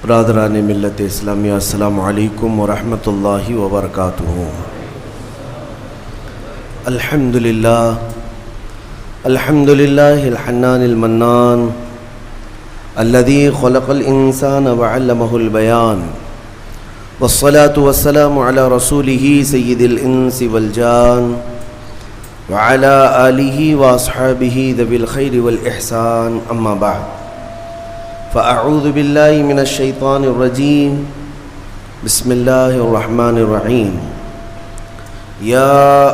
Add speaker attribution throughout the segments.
Speaker 1: برادران ملت اسلامیہ، السلام علیکم ورحمۃ اللہ وبرکاتہ۔ الحمدللہ الحنان المنان الذي خلق الانسان وعلمه البيان، والصلاة والسلام على رسوله سید الانس والجان وعلى آلہ واصحابہ ذوی الخیر والاحسان، اما بعد فاعوذ باللہ من الشیطان الرجیم، بسم اللہ الرحمن الرحیم۔ یا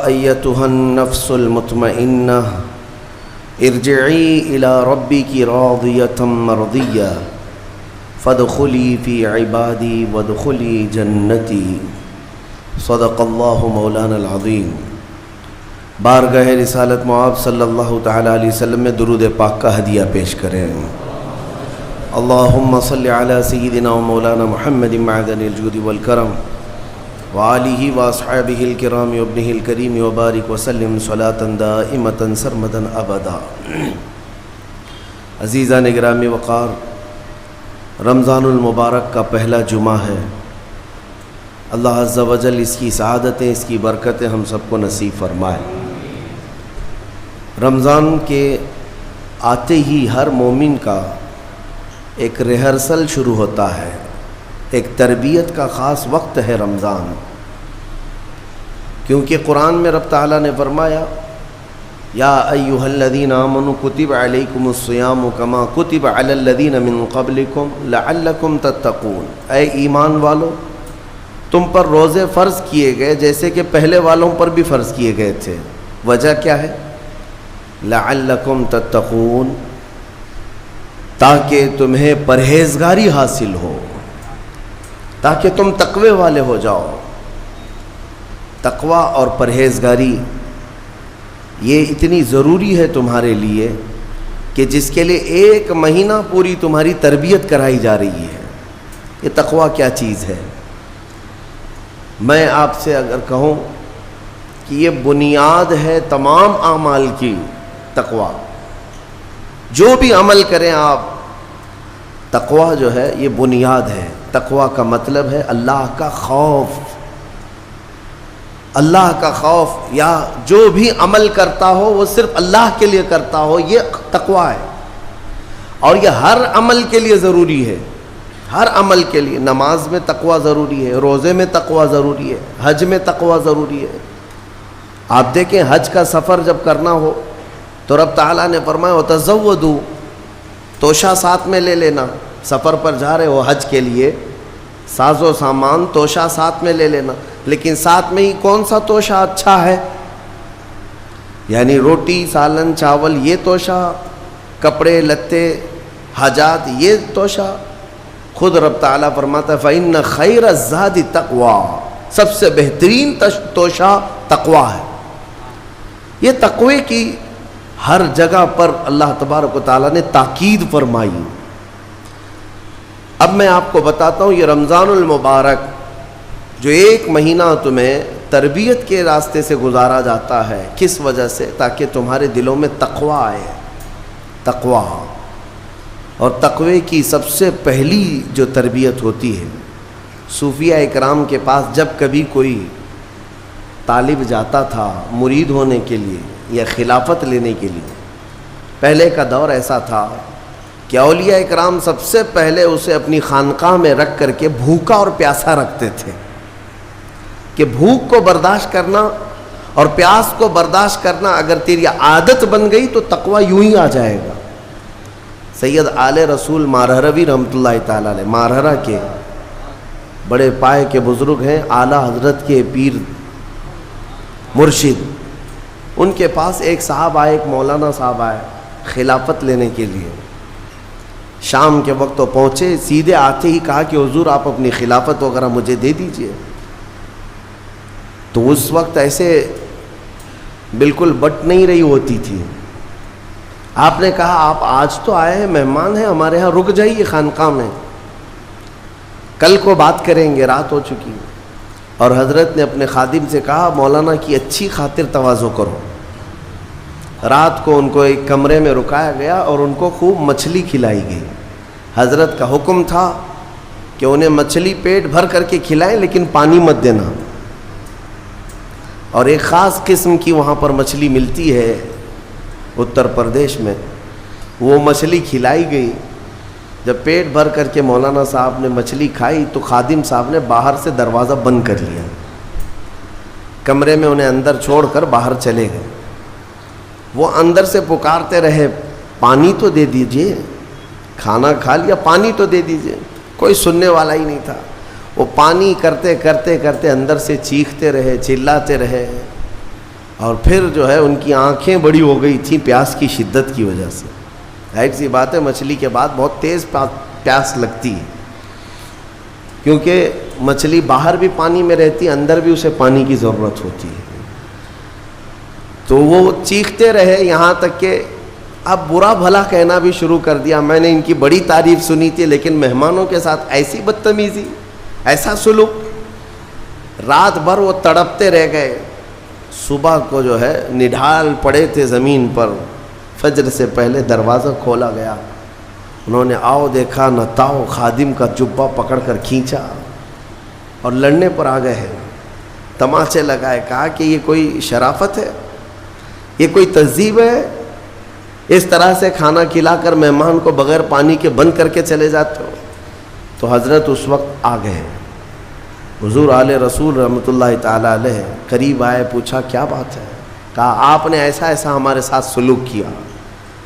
Speaker 1: ایتها النفس المطمئنہ ارجعی الی ربک راضیۃ مرضیہ فادخلی فی عبادی وادخلی جنتی، صدق اللہ مولانا العظیم۔ بارگاہ رسالت معاب صلی اللہ تعالی علیہ وسلم میں درود پاک کا ہدیہ پیش کریں۔ اللہم صلی علی سیدنا و مولانا محمد معدن الجود والکرم وآلہ واصحابہ الکرام وابنہ الکریم وبارک وسلم صلاة دائمة سرمدا ابدا۔ عزیزان گرامی وقار، رمضان المبارک کا پہلا جمعہ ہے۔ اللہ عز و جل اس کی سعادتیں، اس کی برکتیں ہم سب کو نصیب فرمائے۔ رمضان کے آتے ہی ہر مومن کا ایک ریہرسل شروع ہوتا ہے، ایک تربیت کا خاص وقت ہے رمضان، کیونکہ قرآن میں رب تعالیٰ نے فرمایا یا ایھا الذین آمنوا کتب علیکم الصیام کما کتب علی الذین من قبلکم لعلکم تتقون، اے ایمان والو تم پر روزے فرض کیے گئے جیسے کہ پہلے والوں پر بھی فرض کیے گئے تھے۔ وجہ کیا ہے؟ لعلکم تتقون، تاکہ تمہیں پرہیزگاری حاصل ہو، تاکہ تم تقوی والے ہو جاؤ۔ تقوی اور پرہیزگاری یہ اتنی ضروری ہے تمہارے لیے کہ جس کے لیے ایک مہینہ پوری تمہاری تربیت کرائی جا رہی ہے۔ یہ تقوی کیا چیز ہے؟ میں آپ سے اگر کہوں کہ یہ بنیاد ہے تمام اعمال کی، تقوی جو بھی عمل کریں آپ، تقوی جو ہے یہ بنیاد ہے۔ تقوی کا مطلب ہے اللہ کا خوف، اللہ کا خوف، یا جو بھی عمل کرتا ہو وہ صرف اللہ کے لیے کرتا ہو، یہ تقوی ہے۔ اور یہ ہر عمل کے لیے ضروری ہے، ہر عمل کے لیے۔ نماز میں تقوی ضروری ہے، روزے میں تقوی ضروری ہے، حج میں تقوی ضروری ہے۔ آپ دیکھیں حج کا سفر جب کرنا ہو تو رب تعالیٰ نے فرمایا وَتَزَوَّدُوا، توشہ ساتھ میں لے لینا۔ سفر پر جا رہے ہو حج کے لیے، ساز و سامان توشہ ساتھ میں لے لینا، لیکن ساتھ میں ہی کون سا توشہ اچھا ہے؟ یعنی روٹی، سالن، چاول یہ توشہ، کپڑے لتے، حاجات یہ توشہ؟ خود رب تعالیٰ فرماتا ہے فَإِنَّ خَيْرَ الزَّادِ تَقْوَىٰ، سب سے بہترین توشہ تقوی ہے۔ یہ تقوی کی ہر جگہ پر اللہ تبارک و تعالیٰ نے تاکید فرمائی۔ اب میں آپ کو بتاتا ہوں یہ رمضان المبارک جو ایک مہینہ تمہیں تربیت کے راستے سے گزارا جاتا ہے، کس وجہ سے؟ تاکہ تمہارے دلوں میں تقوی آئے، تقوی۔ اور تقوی کی سب سے پہلی جو تربیت ہوتی ہے، صوفیہ اکرام کے پاس جب کبھی کوئی طالب جاتا تھا مرید ہونے کے لیے یا خلافت لینے کے لیے، پہلے کا دور ایسا تھا کہ اولیاء اکرام سب سے پہلے اسے اپنی خانقاہ میں رکھ کر کے بھوکا اور پیاسا رکھتے تھے، کہ بھوک کو برداشت کرنا اور پیاس کو برداشت کرنا اگر تیری عادت بن گئی تو تقوی یوں ہی آ جائے گا۔ سید آل رسول مارہروی رحمۃ اللہ تعالیٰ علیہ، مارہرہ کے بڑے پائے کے بزرگ ہیں، اعلیٰ حضرت کے پیر مرشد، ان کے پاس ایک صاحب آئے، ایک مولانا صاحب آئے خلافت لینے کے لیے۔ شام کے وقت تو پہنچے، سیدھے آتے ہی کہا کہ حضور آپ اپنی خلافت وغیرہ مجھے دے دیجئے۔ تو اس وقت ایسے بالکل بٹ نہیں رہی ہوتی تھی۔ آپ نے کہا آپ آج تو آئے ہیں، مہمان ہیں ہمارے ہاں، رک جائیے خانقاہ میں، کل کو بات کریں گے، رات ہو چکی۔ اور حضرت نے اپنے خادم سے کہا مولانا کی اچھی خاطر تواضع کرو۔ رات کو ان کو ایک کمرے میں رکایا گیا اور ان کو خوب مچھلی کھلائی گئی۔ حضرت کا حکم تھا کہ انہیں مچھلی پیٹ بھر کر کے کھلائیں لیکن پانی مت دینا. اور ایک خاص قسم کی وہاں پر مچھلی ملتی ہے اتر پردیش میں، وہ مچھلی کھلائی گئی. جب پیٹ بھر کر کے مولانا صاحب نے مچھلی کھائی تو خادم صاحب نے باہر سے دروازہ بند کر لیا، کمرے میں انہیں اندر چھوڑ کر باہر چلے گئے. وہ اندر سے پکارتے رہے پانی تو دے دیجئے، کھانا کھا لیا پانی تو دے دیجئے. کوئی سننے والا ہی نہیں تھا. وہ پانی کرتے کرتے کرتے اندر سے چیختے رہے، چلاتے رہے، اور پھر جو ہے ان کی آنکھیں بڑی ہو گئی تھیں پیاس کی شدت کی وجہ سے. ظاہر سی بات ہے مچھلی کے بعد بہت تیز پیاس لگتی ہے، کیونکہ مچھلی باہر بھی پانی میں رہتی ہے، اندر بھی اسے پانی کی ضرورت ہوتی ہے. تو وہ چیختے رہے یہاں تک کہ اب برا بھلا کہنا بھی شروع کر دیا. میں نے ان کی بڑی تعریف سنی تھی لیکن مہمانوں کے ساتھ ایسی بدتمیزی، ایسا سلوک. رات بھر وہ تڑپتے رہ گئے. صبح کو جو ہے نڈھال پڑے تھے زمین پر، فجر سے پہلے دروازہ کھولا گیا. انہوں نے آؤ دیکھا نہ تاؤ، خادم کا جبہ پکڑ کر کھینچا اور لڑنے پر آ گئے ہیں. تماچے لگائے. کہا کہ یہ کوئی شرافت ہے، یہ کوئی تہذیب ہے؟ اس طرح سے کھانا کھلا کر مہمان کو بغیر پانی کے بند کر کے چلے جاتے ہو. تو حضرت اس وقت آ گئے. حضور آل رسول رحمۃ اللہ تعالی علیہ قریب آئے، پوچھا کیا بات ہے؟ کہا آپ نے ایسا ایسا ہمارے ساتھ سلوک کیا.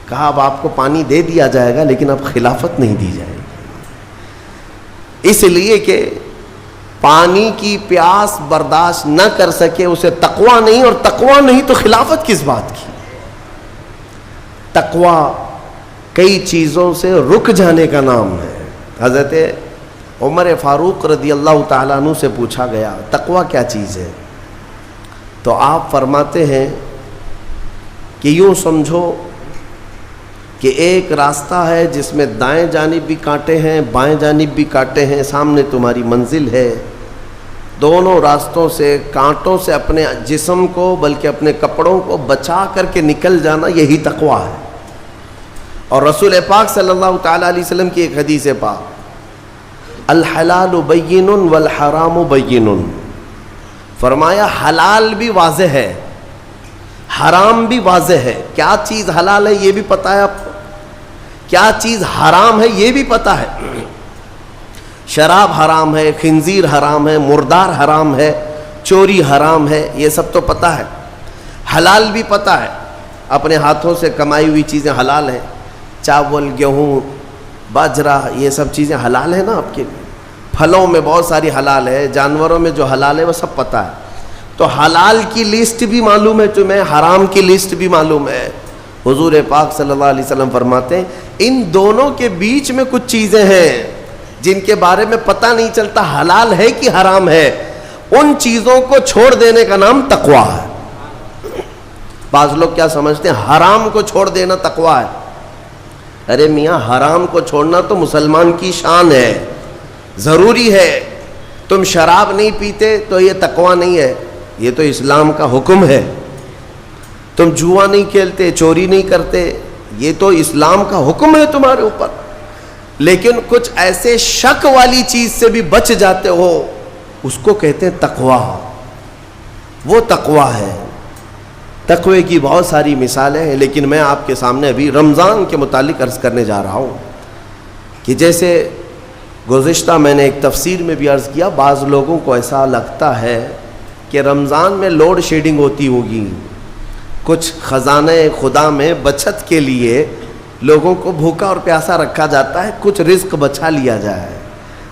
Speaker 1: کہا اب آپ کو پانی دے دیا جائے گا لیکن اب خلافت نہیں دی جائے گی، اس لیے کہ پانی کی پیاس برداشت نہ کر سکے اسے تقویٰ نہیں، اور تقویٰ نہیں تو خلافت کس بات کی؟ تقویٰ کئی چیزوں سے رک جانے کا نام ہے. حضرت عمر فاروق رضی اللہ تعالیٰ عنہ سے پوچھا گیا تقویٰ کیا چیز ہے؟ تو آپ فرماتے ہیں کہ یوں سمجھو کہ ایک راستہ ہے جس میں دائیں جانب بھی کانٹے ہیں، بائیں جانب بھی کانٹے ہیں، سامنے تمہاری منزل ہے. دونوں راستوں سے کانٹوں سے اپنے جسم کو بلکہ اپنے کپڑوں کو بچا کر کے نکل جانا، یہی تقویٰ ہے. اور رسول پاک صلی اللہ تعالیٰ علیہ وسلم کی ایک حدیث پاک، الحلال بین والحرام بین، فرمایا حلال بھی واضح ہے، حرام بھی واضح ہے. کیا چیز حلال ہے یہ بھی پتہ ہے آپ کو، کیا چیز حرام ہے یہ بھی پتہ ہے. شراب حرام ہے، خنزیر حرام ہے، مردار حرام ہے، چوری حرام ہے، یہ سب تو پتہ ہے. حلال بھی پتہ ہے، اپنے ہاتھوں سے کمائی ہوئی چیزیں حلال ہیں. چاول، گیہوں، باجرہ، یہ سب چیزیں حلال ہیں نا آپ کے لیے. پھلوں میں بہت ساری حلال ہے، جانوروں میں جو حلال ہے وہ سب پتہ ہے. تو حلال کی لسٹ بھی معلوم ہے تمہیں، حرام کی لسٹ بھی معلوم ہے. حضور پاک صلی اللہ علیہ وسلم فرماتے ہیں ان دونوں کے بیچ میں کچھ چیزیں ہیں جن کے بارے میں پتہ نہیں چلتا حلال ہے کہ حرام ہے. ان چیزوں کو چھوڑ دینے کا نام تقویٰ ہے. بعض لوگ کیا سمجھتے ہیں حرام کو چھوڑ دینا تقویٰ ہے. ارے میاں حرام کو چھوڑنا تو مسلمان کی شان ہے، ضروری ہے. تم شراب نہیں پیتے تو یہ تقویٰ نہیں ہے، یہ تو اسلام کا حکم ہے. تم جوا نہیں کھیلتے، چوری نہیں کرتے، یہ تو اسلام کا حکم ہے تمہارے اوپر. لیکن کچھ ایسے شک والی چیز سے بھی بچ جاتے ہو، اس کو کہتے ہیں تقویٰ. وہ تقویٰ ہے. تقوی کی بہت ساری مثالیں ہیں، لیکن میں آپ کے سامنے ابھی رمضان کے متعلق عرض کرنے جا رہا ہوں کہ جیسے گزشتہ میں نے ایک تفسیر میں بھی عرض کیا، بعض لوگوں کو ایسا لگتا ہے کہ رمضان میں لوڈ شیڈنگ ہوتی ہوگی، کچھ خزانہ خدا میں بچت کے لیے لوگوں کو بھوکا اور پیاسا رکھا جاتا ہے، کچھ رزق بچا لیا جائے.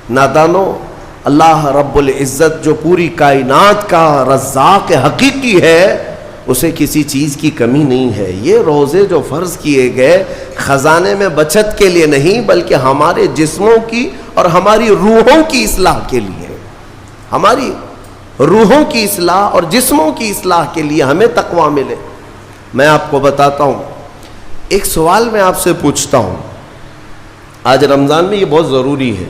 Speaker 1: نادانو، اللہ رب العزت جو پوری کائنات کا رزاق حقیقی ہے، اسے کسی چیز کی کمی نہیں ہے. یہ روزے جو فرض کیے گئے خزانے میں بچت کے لیے نہیں بلکہ ہمارے جسموں کی اور ہماری روحوں کی اصلاح کے لیے، ہماری روحوں کی اصلاح اور جسموں کی اصلاح کے لیے ہمیں تقویٰ ملے. میں آپ کو بتاتا ہوں، ایک سوال میں آپ سے پوچھتا ہوں. آج رمضان میں یہ بہت ضروری ہے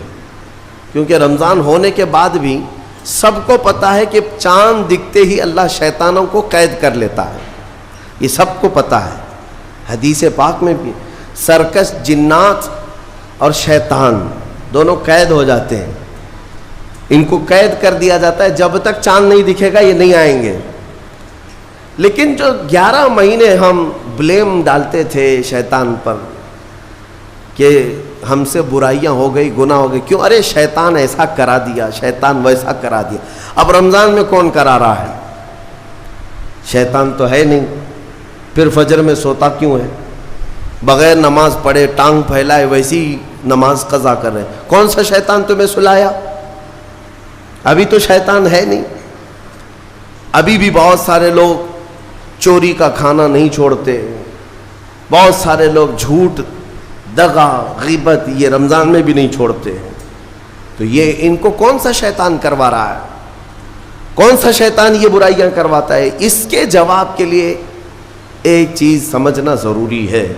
Speaker 1: کیونکہ رمضان ہونے کے بعد بھی سب کو پتہ ہے کہ چاند دکھتے ہی اللہ شیطانوں کو قید کر لیتا ہے. یہ سب کو پتہ ہے. حدیث پاک میں بھی سرکش جنات اور شیطان دونوں قید ہو جاتے ہیں، ان کو قید کر دیا جاتا ہے، جب تک چاند نہیں دکھے گا یہ نہیں آئیں گے۔ لیکن جو 11 مہینے ہم بلیم ڈالتے تھے شیطان پر کہ ہم سے برائیاں ہو گئی، گناہ ہو گئی، کیوں؟ ارے شیطان ایسا کرا دیا، شیطان ویسا کرا دیا۔ اب رمضان میں کون کرا رہا ہے؟ شیطان تو ہے نہیں، پھر فجر میں سوتا کیوں ہے؟ بغیر نماز پڑھے ٹانگ پھیلائے ویسی نماز قضا کر رہے، کون سا شیطان تمہیں سلایا؟ ابھی تو شیطان ہے نہیں۔ ابھی بھی بہت سارے لوگ چوری کا کھانا نہیں چھوڑتے، بہت سارے لوگ جھوٹ، دغا، غیبت یہ رمضان میں بھی نہیں چھوڑتے ہیں۔ تو یہ ان کو کون سا شیطان کروا رہا ہے؟ کون سا شیطان یہ برائیاں کرواتا ہے؟ اس کے جواب کے لیے ایک چیز سمجھنا ضروری ہے۔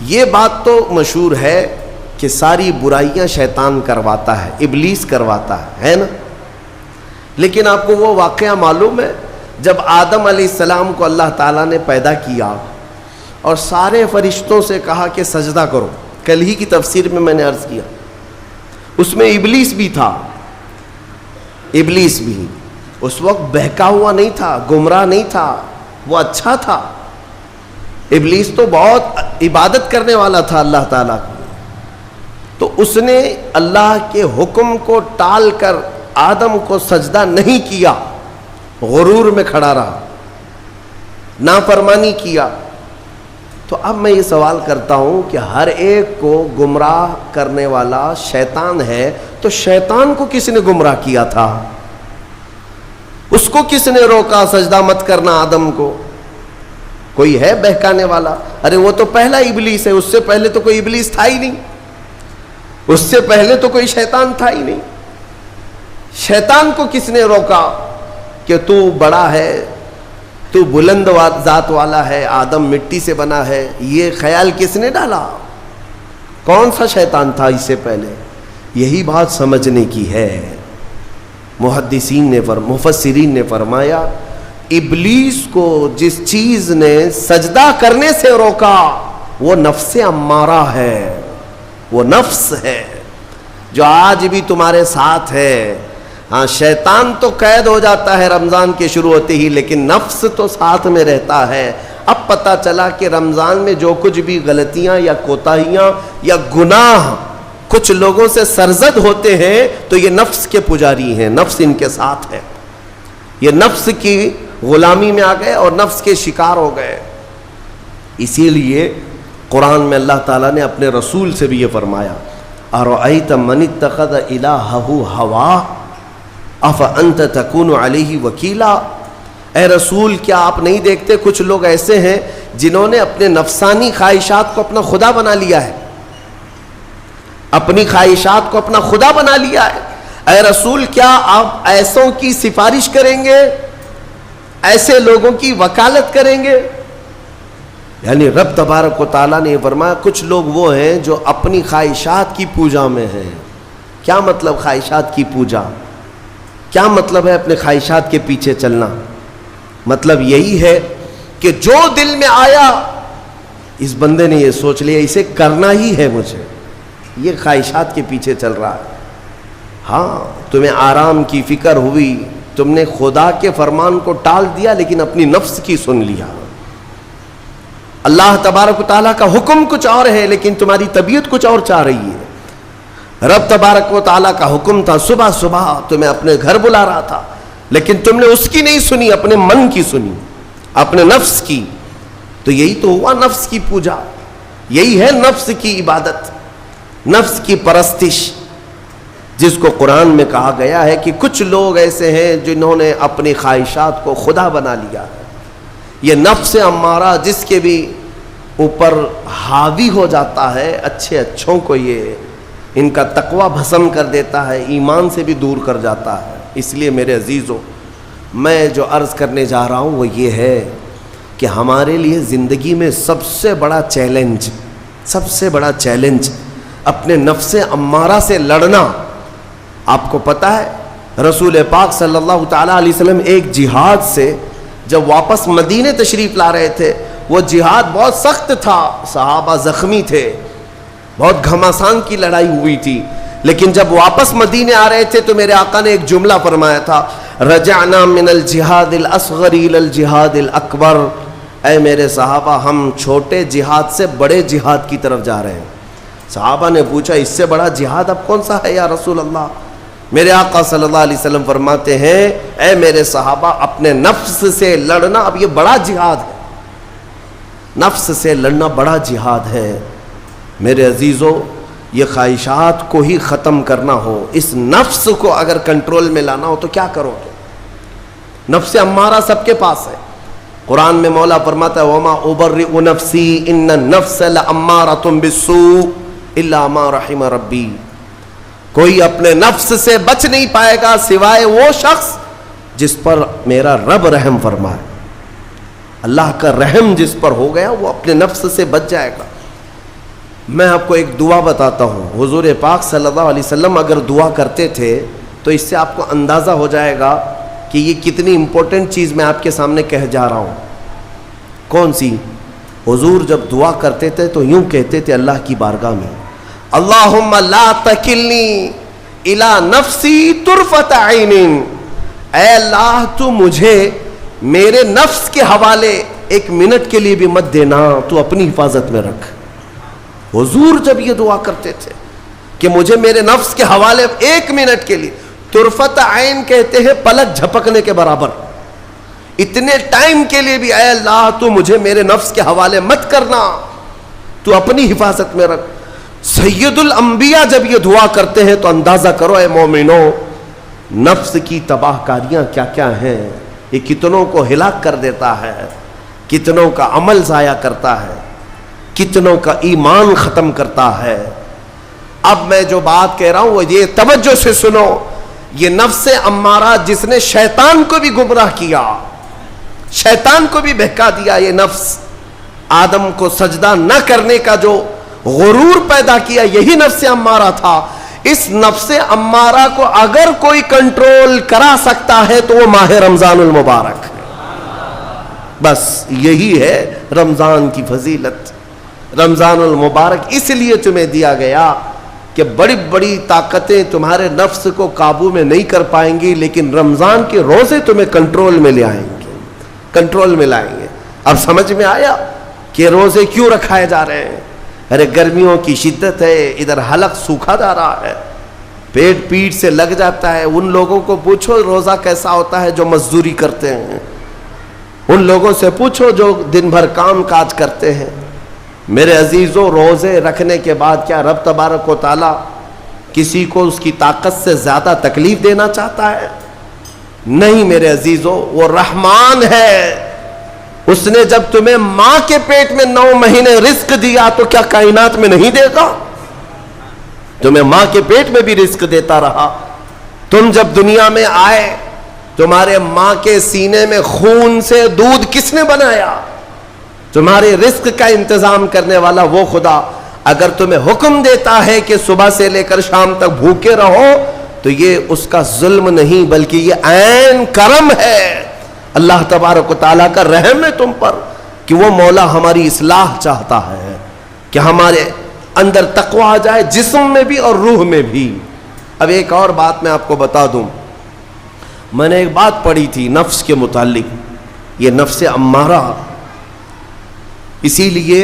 Speaker 1: یہ بات تو مشہور ہے کہ ساری برائیاں شیطان کرواتا ہے، ابلیس کرواتا ہے نا؟ لیکن آپ کو وہ واقعہ معلوم ہے جب آدم علیہ السلام کو اللہ تعالیٰ نے پیدا کیا اور سارے فرشتوں سے کہا کہ سجدہ کرو، کل ہی کی تفسیر میں نے عرض کیا، اس میں ابلیس بھی تھا۔ ابلیس بھی اس وقت بہکا ہوا نہیں تھا، گمراہ نہیں تھا، وہ اچھا تھا۔ ابلیس تو بہت عبادت کرنے والا تھا اللہ تعالیٰ کی، تو اس نے اللہ کے حکم کو ٹال کر آدم کو سجدہ نہیں کیا، غرور میں کھڑا رہا، نافرمانی کیا۔ تو اب میں یہ سوال کرتا ہوں کہ ہر ایک کو گمراہ کرنے والا شیطان ہے، تو شیطان کو کس نے گمراہ کیا تھا؟ اس کو کس نے روکا سجدہ مت کرنا آدم کو؟ کوئی ہے بہکانے والا؟ ارے وہ تو پہلا ابلیس ہے، اس سے پہلے تو کوئی ابلیس تھا ہی نہیں، اس سے پہلے تو کوئی شیطان تھا ہی نہیں۔ شیطان کو کس نے روکا کہ تو بڑا ہے، تو بلند ذات والا ہے، آدم مٹی سے بنا ہے؟ یہ خیال کس نے ڈالا؟ کون سا شیطان تھا اس سے پہلے؟ یہی بات سمجھنے کی ہے۔ محدثین نے مفسرین نے فرمایا ابلیس کو جس چیز نے سجدہ کرنے سے روکا وہ نفس امارہ ہے، وہ نفس ہے جو آج بھی تمہارے ساتھ ہے۔ ہاں شیطان تو قید ہو جاتا ہے رمضان کے شروع ہوتے ہی، لیکن نفس تو ساتھ میں رہتا ہے۔ اب پتہ چلا کہ رمضان میں جو کچھ بھی غلطیاں یا کوتاہیاں یا گناہ کچھ لوگوں سے سرزد ہوتے ہیں تو یہ نفس کے پجاری ہیں، نفس ان کے ساتھ ہے، یہ نفس کی غلامی میں آ گئے اور نفس کے شکار ہو گئے۔ اسی لیے قرآن میں اللہ تعالیٰ نے اپنے رسول سے بھی یہ فرمایا اَرَأَيْتَ مَنِ اتَّخَذَ إِلَٰهَهُ هَوَاهُ أَفَأَنْتَ تَكُونُ عَلَيْهِ وَكِيلًا۔ اے رسول کیا آپ نہیں دیکھتے کچھ لوگ ایسے ہیں جنہوں نے اپنے نفسانی خواہشات کو اپنا خدا بنا لیا ہے، اپنی خواہشات کو اپنا خدا بنا لیا ہے۔ اے رسول کیا آپ ایسوں کی سفارش کریں گے، ایسے لوگوں کی وکالت کریں گے؟ یعنی رب تبارک و تعالیٰ نے یہ فرمایا کچھ لوگ وہ ہیں جو اپنی خواہشات کی پوجا میں ہیں۔ کیا مطلب خواہشات کی پوجا؟ کیا مطلب ہے اپنے خواہشات کے پیچھے چلنا؟ مطلب یہی ہے کہ جو دل میں آیا اس بندے نے یہ سوچ لیا اسے کرنا ہی ہے مجھے، یہ خواہشات کے پیچھے چل رہا ہے۔ ہاں تمہیں آرام کی فکر ہوئی، تم نے خدا کے فرمان کو ٹال دیا لیکن اپنی نفس کی سن لیا۔ اللہ تبارک و تعالیٰ کا حکم کچھ اور ہے لیکن تمہاری طبیعت کچھ اور چاہ رہی ہے۔ رب تبارک و تعالیٰ کا حکم تھا صبح صبح تمہیں اپنے گھر بلا رہا تھا لیکن تم نے اس کی نہیں سنی، اپنے من کی سنی، اپنے نفس کی۔ تو یہی تو ہوا نفس کی پوجا، یہی ہے نفس کی عبادت، نفس کی پرستش، جس کو قرآن میں کہا گیا ہے کہ کچھ لوگ ایسے ہیں جنہوں نے اپنی خواہشات کو خدا بنا لیا ہے۔ یہ نفس امارہ جس کے بھی اوپر حاوی ہو جاتا ہے، اچھے اچھوں کو یہ ان کا تقوی بھسم کر دیتا ہے، ایمان سے بھی دور کر جاتا ہے۔ اس لیے میرے عزیزو میں جو عرض کرنے جا رہا ہوں وہ یہ ہے کہ ہمارے لیے زندگی میں سب سے بڑا چیلنج اپنے نفس امارہ سے لڑنا۔ آپ کو پتہ ہے رسول پاک صلی اللہ تعالیٰ علیہ وسلم ایک جہاد سے جب واپس مدینے تشریف لا رہے تھے، وہ جہاد بہت سخت تھا، صحابہ زخمی تھے، بہت گھماسان کی لڑائی ہوئی تھی، لیکن جب واپس مدینے آ رہے تھے تو میرے آقا نے ایک جملہ فرمایا تھا، رجعنا من الجہاد الاصغر الى الجہاد الاکبر، اے میرے صحابہ ہم چھوٹے جہاد سے بڑے جہاد کی طرف جا رہے ہیں۔ صحابہ نے پوچھا اس سے بڑا جہاد اب کون سا ہے یا رسول اللہ؟ میرے آقا صلی اللہ علیہ وسلم فرماتے ہیں، اے میرے صحابہ اپنے نفس سے لڑنا اب یہ بڑا جہاد ہے، نفس سے لڑنا بڑا جہاد ہے۔ میرے عزیزو، یہ خواہشات کو ہی ختم کرنا ہو، اس نفس کو اگر کنٹرول میں لانا ہو تو کیا کرو گے؟ نفس امارہ سب کے پاس ہے۔ قرآن میں مولا فرماتا ہے وَمَا أُبَرِّئُ نَفْسِي إِنَّ النَّفْسَ لَأَمَّارَةٌ بِالسُّوءِ إِلَّا مَا رَحِمَ رَبِّي۔ کوئی اپنے نفس سے بچ نہیں پائے گا سوائے وہ شخص جس پر میرا رب رحم فرمائے۔ اللہ کا رحم جس پر ہو گیا وہ اپنے نفس سے بچ جائے گا۔ میں آپ کو ایک دعا بتاتا ہوں، حضور پاک صلی اللہ علیہ وسلم اگر دعا کرتے تھے تو اس سے آپ کو اندازہ ہو جائے گا کہ یہ کتنی امپورٹنٹ چیز میں آپ کے سامنے کہہ جا رہا ہوں۔ کون سی؟ حضور جب دعا کرتے تھے تو یوں کہتے تھے اللہ کی بارگاہ میں، اللہم لا تکلنی الی نفسی طرفۃ عین، اے اللہ تو مجھے میرے نفس کے حوالے ایک منٹ کے لیے بھی مت دینا، تو اپنی حفاظت میں رکھ۔ حضور جب یہ دعا کرتے تھے کہ مجھے میرے نفس کے حوالے ایک منٹ کے لیے، طرفۃ عین کہتے ہیں پلک جھپکنے کے برابر، اتنے ٹائم کے لیے بھی اے اللہ تو مجھے میرے نفس کے حوالے مت کرنا، تو اپنی حفاظت میں رکھ۔ سید الانبیاء جب یہ دعا کرتے ہیں تو اندازہ کرو اے مومنو، نفس کی تباہ کاریاں کیا کیا ہیں، یہ کتنوں کو ہلاک کر دیتا ہے، کتنوں کا عمل ضائع کرتا ہے، کتنوں کا ایمان ختم کرتا ہے۔ اب میں جو بات کہہ رہا ہوں وہ یہ توجہ سے سنو، یہ نفس امارہ جس نے شیطان کو بھی گمراہ کیا، شیطان کو بھی بہکا دیا، یہ نفس آدم کو سجدہ نہ کرنے کا جو غرور پیدا کیا یہی نفس امارہ تھا۔ اس نفس امارہ کو اگر کوئی کنٹرول کرا سکتا ہے تو وہ ماہ رمضان المبارک ہے۔ بس یہی ہے رمضان کی فضیلت۔ رمضان المبارک اس لیے تمہیں دیا گیا کہ بڑی بڑی طاقتیں تمہارے نفس کو قابو میں نہیں کر پائیں گی، لیکن رمضان کے روزے تمہیں کنٹرول میں لے آئیں گے، کنٹرول میں لائیں گے۔ اب سمجھ میں آیا کہ روزے کیوں رکھائے جا رہے ہیں؟ ارے گرمیوں کی شدت ہے، ادھر حلق سوکھا جا رہا ہے، پیٹ پیٹ سے لگ جاتا ہے۔ ان لوگوں کو پوچھو روزہ کیسا ہوتا ہے جو مزدوری کرتے ہیں، ان لوگوں سے پوچھو جو دن بھر کام کاج کرتے ہیں۔ میرے عزیزوں، روزے رکھنے کے بعد کیا رب تبارک و تعالی کسی کو اس کی طاقت سے زیادہ تکلیف دینا چاہتا ہے؟ نہیں میرے عزیزوں، وہ رحمان ہے۔ اس نے جب تمہیں ماں کے پیٹ میں 9 مہینے رزق دیا تو کیا کائنات میں نہیں دے گا؟ تمہیں ماں کے پیٹ میں بھی رزق دیتا رہا۔ تم جب دنیا میں آئے تمہارے ماں کے سینے میں خون سے دودھ کس نے بنایا؟ تمہارے رزق کا انتظام کرنے والا وہ خدا۔ اگر تمہیں حکم دیتا ہے کہ صبح سے لے کر شام تک بھوکے رہو تو یہ اس کا ظلم نہیں بلکہ یہ عین کرم ہے، اللہ تبارک و تعالیٰ کا رحم ہے تم پر کہ وہ مولا ہماری اصلاح چاہتا ہے کہ ہمارے اندر تقوی آ جائے، جسم میں بھی اور روح میں بھی۔ اب ایک اور بات میں آپ کو بتا دوں، میں نے ایک بات پڑھی تھی نفس کے متعلق، یہ نفس امارہ، اسی لیے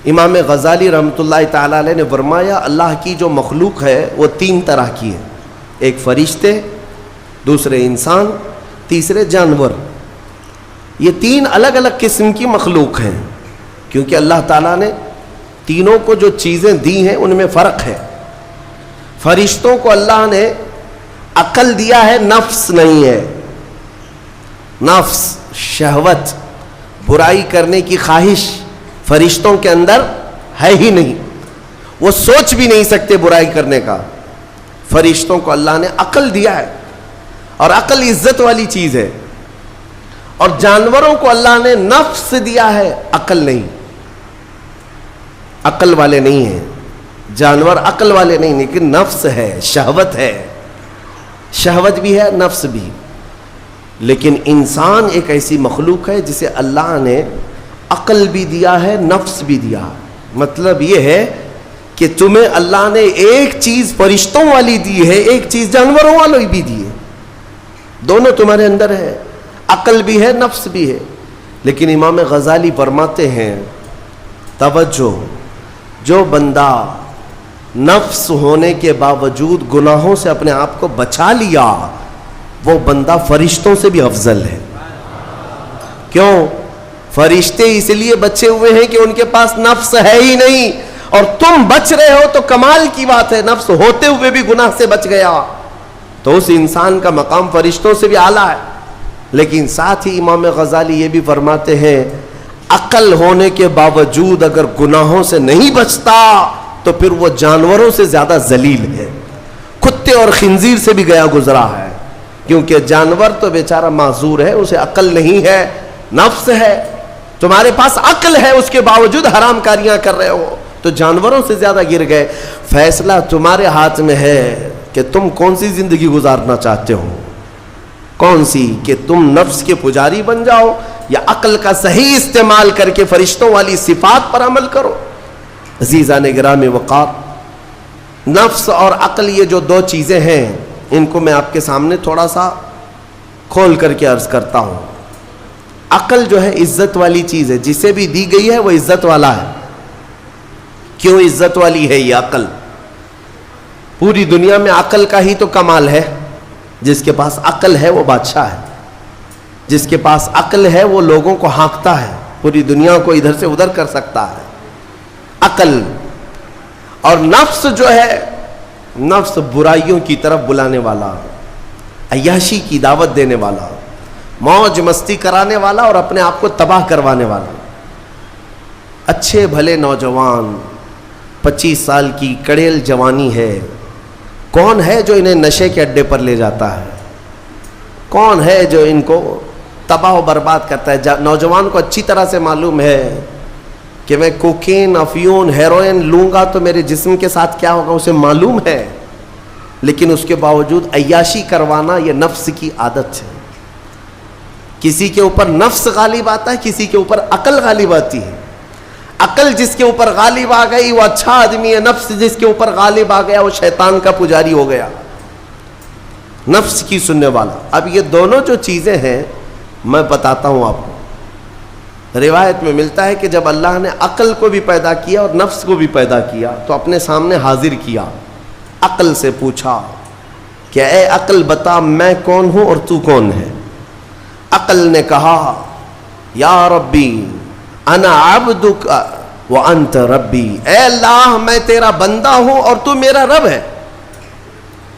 Speaker 1: امام غزالی رحمۃ اللہ تعالیٰ علیہ نے فرمایا اللہ کی جو مخلوق ہے وہ 3 طرح کی ہے، ایک فرشتے، دوسرے انسان، تیسرے جانور۔ یہ 3 الگ الگ قسم کی مخلوق ہیں، کیونکہ اللہ تعالیٰ نے تینوں کو جو چیزیں دی ہیں ان میں فرق ہے۔ فرشتوں کو اللہ نے عقل دیا ہے، نفس نہیں ہے۔ نفس، شہوت، برائی کرنے کی خواہش فرشتوں کے اندر ہے ہی نہیں، وہ سوچ بھی نہیں سکتے برائی کرنے کا۔ فرشتوں کو اللہ نے عقل دیا ہے، اور عقل عزت والی چیز ہے۔ اور جانوروں کو اللہ نے نفس دیا ہے، عقل نہیں، عقل والے نہیں ہیں جانور، عقل والے نہیں، لیکن نفس ہے، شہوت ہے، شہوت بھی ہے، نفس بھی۔ لیکن انسان ایک ایسی مخلوق ہے جسے اللہ نے عقل بھی دیا ہے، نفس بھی دیا۔ مطلب یہ ہے کہ تمہیں اللہ نے ایک چیز فرشتوں والی دی ہے, ایک چیز جانوروں والی بھی دی ہے, دونوں تمہارے اندر ہے, عقل بھی ہے, نفس بھی ہے. لیکن امام غزالی فرماتے ہیں توجہ, جو بندہ نفس ہونے کے باوجود گناہوں سے اپنے آپ کو بچا لیا, وہ بندہ فرشتوں سے بھی افضل ہے. کیوں؟ فرشتے اس لیے بچے ہوئے ہیں کہ ان کے پاس نفس ہے ہی نہیں, اور تم بچ رہے ہو تو کمال کی بات ہے. نفس ہوتے ہوئے بھی گناہ سے بچ گیا تو اس انسان کا مقام فرشتوں سے بھی اعلیٰ ہے. لیکن ساتھ ہی امام غزالی یہ بھی فرماتے ہیں عقل ہونے کے باوجود اگر گناہوں سے نہیں بچتا تو پھر وہ جانوروں سے زیادہ ذلیل ہے, کتے اور خنزیر سے بھی گیا گزرا ہے. کیونکہ جانور تو بیچارہ معذور ہے, اسے عقل نہیں ہے, نفس ہے. تمہارے پاس عقل ہے, اس کے باوجود حرام کاریاں کر رہے ہو تو جانوروں سے زیادہ گر گئے. فیصلہ تمہارے ہاتھ میں ہے کہ تم کون سی زندگی گزارنا چاہتے ہو, کون سی, کہ تم نفس کے پجاری بن جاؤ یا عقل کا صحیح استعمال کر کے فرشتوں والی صفات پر عمل کرو. عزیزان گرامی وقار, نفس اور عقل یہ جو دو چیزیں ہیں ان کو میں آپ کے سامنے تھوڑا سا کھول کر کے عرض کرتا ہوں. عقل جو ہے عزت والی چیز ہے, جسے بھی دی گئی ہے وہ عزت والا ہے. کیوں عزت والی ہے یہ عقل؟ پوری دنیا میں عقل کا ہی تو کمال ہے. جس کے پاس عقل ہے وہ بادشاہ ہے, جس کے پاس عقل ہے وہ لوگوں کو ہانکتا ہے, پوری دنیا کو ادھر سے ادھر کر سکتا ہے. عقل اور نفس جو ہے, نفس برائیوں کی طرف بلانے والا, عیاشی کی دعوت دینے والا, موج مستی کرانے والا اور اپنے آپ کو تباہ کروانے والا. اچھے بھلے نوجوان 25 سال کی کڑیل جوانی ہے, کون ہے جو انہیں نشے کے اڈے پر لے جاتا ہے؟ کون ہے جو ان کو تباہ و برباد کرتا ہے؟ نوجوان کو اچھی طرح سے معلوم ہے کہ میں کوکین, افیون, ہیروئن لوں گا تو میرے جسم کے ساتھ کیا ہوگا, اسے معلوم ہے. لیکن اس کے باوجود عیاشی کروانا یہ نفس کی عادت ہے. کسی کے اوپر نفس غالب آتا ہے, کسی کے اوپر عقل غالب آتی ہے. عقل جس کے اوپر غالب آ گئی وہ اچھا آدمی ہے, نفس جس کے اوپر غالب آ گیا وہ شیطان کا پجاری ہو گیا, نفس کی سننے والا. اب یہ دونوں جو چیزیں ہیں میں بتاتا ہوں آپ کو. روایت میں ملتا ہے کہ جب اللہ نے عقل کو بھی پیدا کیا اور نفس کو بھی پیدا کیا تو اپنے سامنے حاضر کیا, عقل سے پوچھا کہ اے عقل بتا میں کون ہوں اور تو کون ہے؟ عقل نے کہا یا ربی انا عبدک وانت ربی, اے اللہ میں تیرا بندہ ہوں اور تو میرا رب ہے.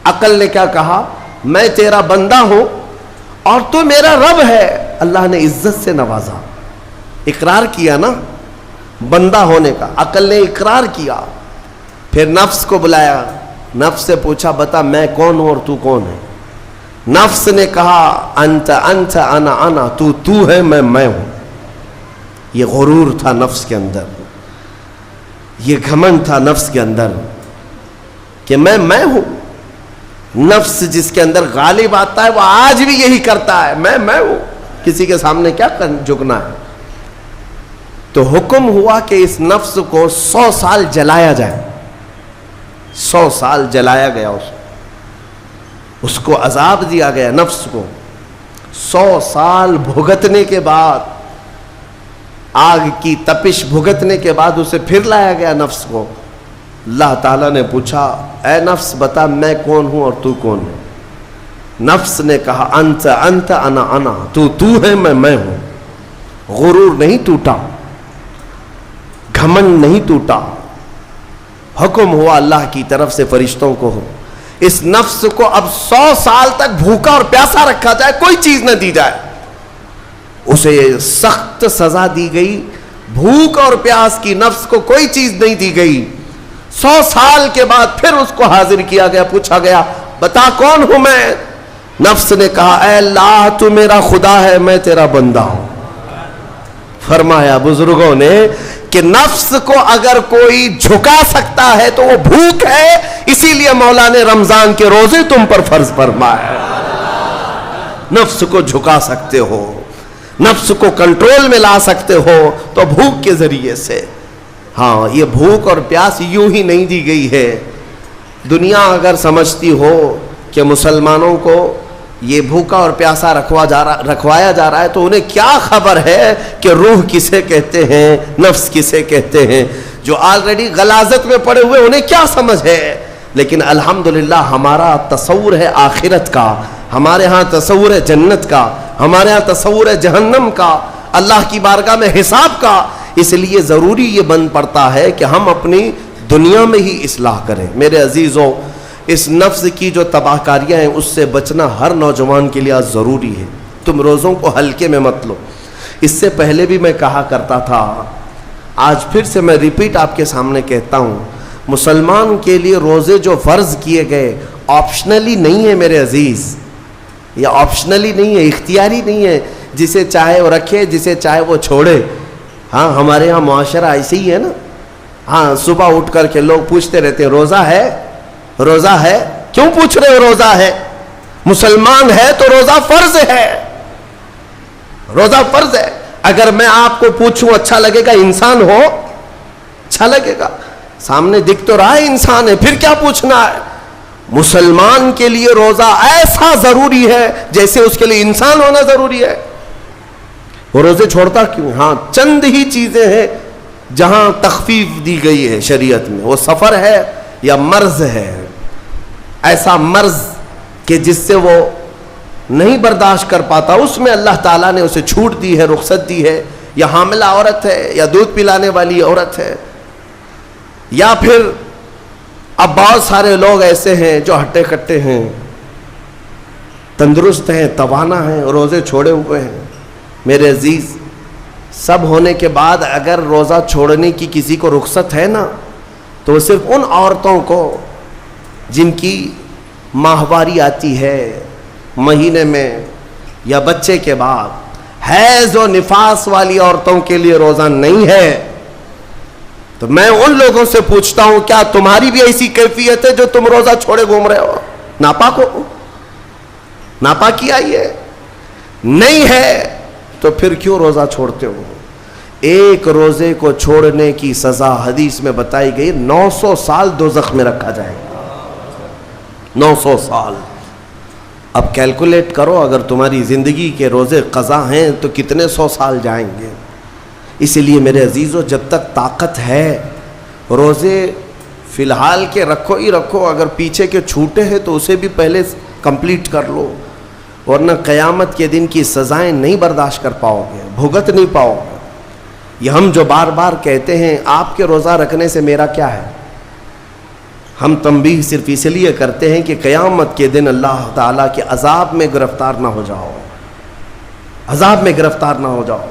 Speaker 1: عقل نے کیا کہا؟ میں تیرا بندہ ہوں اور تو میرا رب ہے. اللہ نے عزت سے نوازا, اقرار کیا نا بندہ ہونے کا. عقل نے اقرار کیا, پھر نفس کو بلایا, نفس سے پوچھا بتا میں کون ہوں اور تو کون ہے؟ نفس نے کہا انت انت انا انا, تو ہے میں ہوں. یہ غرور تھا نفس کے اندر, یہ گھمنڈ تھا نفس کے اندر کہ میں ہوں. نفس جس کے اندر غالب آتا ہے وہ آج بھی یہی کرتا ہے, میں ہوں, کسی کے سامنے کیا جھکنا ہے. تو حکم ہوا کہ اس نفس کو 100 سال جلایا جائے. 100 سال جلایا گیا, اس کو عذاب دیا گیا نفس کو. 100 سال بھگتنے کے بعد, آگ کی تپش بھگتنے کے بعد اسے پھر لایا گیا نفس کو. اللہ تعالیٰ نے پوچھا اے نفس بتا میں کون ہوں اور تو کون ہے؟ نفس نے کہا انت انت انا انا, تو ہے میں ہوں. غرور نہیں ٹوٹا, گھمنڈ نہیں ٹوٹا. حکم ہوا اللہ کی طرف سے فرشتوں کو, اس نفس کو اب 100 سال تک بھوکا اور پیاسا رکھا جائے, کوئی چیز نہ دی جائے. اسے سخت سزا دی گئی. بھوک اور پیاس کی نفس کو کوئی چیز نہیں دی گئی. 100 سال کے بعد پھر اس کو حاضر کیا گیا, پوچھا گیا بتا کون ہوں میں؟ نفس نے کہا اے اللہ تو میرا خدا ہے, میں تیرا بندہ ہوں. فرمایا بزرگوں نے کہ نفس کو اگر کوئی جھکا سکتا ہے تو وہ بھوک ہے, اسی لیے مولا نے رمضان کے روزے تم پر فرض فرمایا. نفس کو جھکا سکتے ہو, نفس کو کنٹرول میں لا سکتے ہو تو بھوک کے ذریعے سے. ہاں یہ بھوک اور پیاس یوں ہی نہیں دی گئی ہے. دنیا اگر سمجھتی ہو کہ مسلمانوں کو یہ بھوکا اور پیاسا رکھوایا جا رہا ہے تو انہیں کیا خبر ہے کہ روح کسے کہتے ہیں, نفس کسے کہتے ہیں. جو آلریڈی غلاظت میں پڑے ہوئے انہیں کیا سمجھ ہے. لیکن الحمدللہ ہمارا تصور ہے آخرت کا, ہمارے ہاں تصور ہے جنت کا, ہمارے ہاں تصور ہے جہنم کا, اللہ کی بارگاہ میں حساب کا. اس لیے ضروری یہ بن پڑتا ہے کہ ہم اپنی دنیا میں ہی اصلاح کریں. میرے عزیزوں, اس نفس کی جو تباہ کاریاں ہیں اس سے بچنا ہر نوجوان کے لیے آج ضروری ہے. تم روزوں کو ہلکے میں مت لو. اس سے پہلے بھی میں کہا کرتا تھا, آج پھر سے میں ریپیٹ آپ کے سامنے کہتا ہوں, مسلمان کے لیے روزے جو فرض کیے گئے آپشنلی نہیں ہے میرے عزیز. یہ آپشنلی نہیں ہے, اختیاری نہیں ہے. جسے چاہے وہ رکھے, جسے چاہے وہ چھوڑے. ہاں ہمارے یہاں معاشرہ ایسے ہی ہے نا. ہاں صبح اٹھ کر کے لوگ پوچھتے رہتے ہیں روزہ ہے, روزہ ہے. کیوں پوچھ رہے ہو روزہ ہے؟ مسلمان ہے تو روزہ فرض ہے, روزہ فرض ہے. اگر میں آپ کو پوچھوں اچھا لگے گا؟ انسان ہو اچھا لگے گا, سامنے دکھ تو رہا ہے انسان ہے, پھر کیا پوچھنا ہے. مسلمان کے لیے روزہ ایسا ضروری ہے جیسے اس کے لیے انسان ہونا ضروری ہے. وہ روزے چھوڑتا کیوں؟ ہاں چند ہی چیزیں ہیں جہاں تخفیف دی گئی ہے شریعت میں. وہ سفر ہے یا مرض ہے, ایسا مرض کہ جس سے وہ نہیں برداشت کر پاتا, اس میں اللہ تعالیٰ نے اسے چھوٹ دی ہے, رخصت دی ہے. یا حاملہ عورت ہے, یا دودھ پلانے والی عورت ہے, یا پھر اب بہت سارے لوگ ایسے ہیں جو ہٹے کٹے ہیں, تندرست ہیں, توانا ہیں, روزے چھوڑے ہوئے ہیں. میرے عزیز, سب ہونے کے بعد اگر روزہ چھوڑنے کی کسی کو رخصت ہے نا, تو وہ صرف ان عورتوں کو جن کی ماہواری آتی ہے مہینے میں یا بچے کے بعد. حیض و نفاس والی عورتوں کے لیے روزہ نہیں ہے. تو میں ان لوگوں سے پوچھتا ہوں, کیا تمہاری بھی ایسی کیفیت ہے جو تم روزہ چھوڑے گھوم رہے ہو؟ ناپاک ہو, ناپاکی آئی ہے؟ نہیں ہے تو پھر کیوں روزہ چھوڑتے ہو؟ ایک روزے کو چھوڑنے کی سزا حدیث میں بتائی گئی 900 سال دوزخ میں رکھا جائے گا. 900 سال. اب کیلکولیٹ کرو, اگر تمہاری زندگی کے روزے قضا ہیں تو کتنے 100 سال جائیں گے. اسی لیے میرے عزیزو, جب تک طاقت ہے روزے فی الحال کے رکھو ہی رکھو. اگر پیچھے کے چھوٹے ہیں تو اسے بھی پہلے کمپلیٹ کر لو, ورنہ قیامت کے دن کی سزائیں نہیں برداشت کر پاؤ گے, بھگت نہیں پاؤ گے. یہ ہم جو بار بار کہتے ہیں آپ کے روزہ رکھنے سے میرا کیا ہے, ہم تنبیہ صرف اس لیے کرتے ہیں کہ قیامت کے دن اللہ تعالیٰ کے عذاب میں گرفتار نہ ہو جاؤ, عذاب میں گرفتار نہ ہو جاؤ.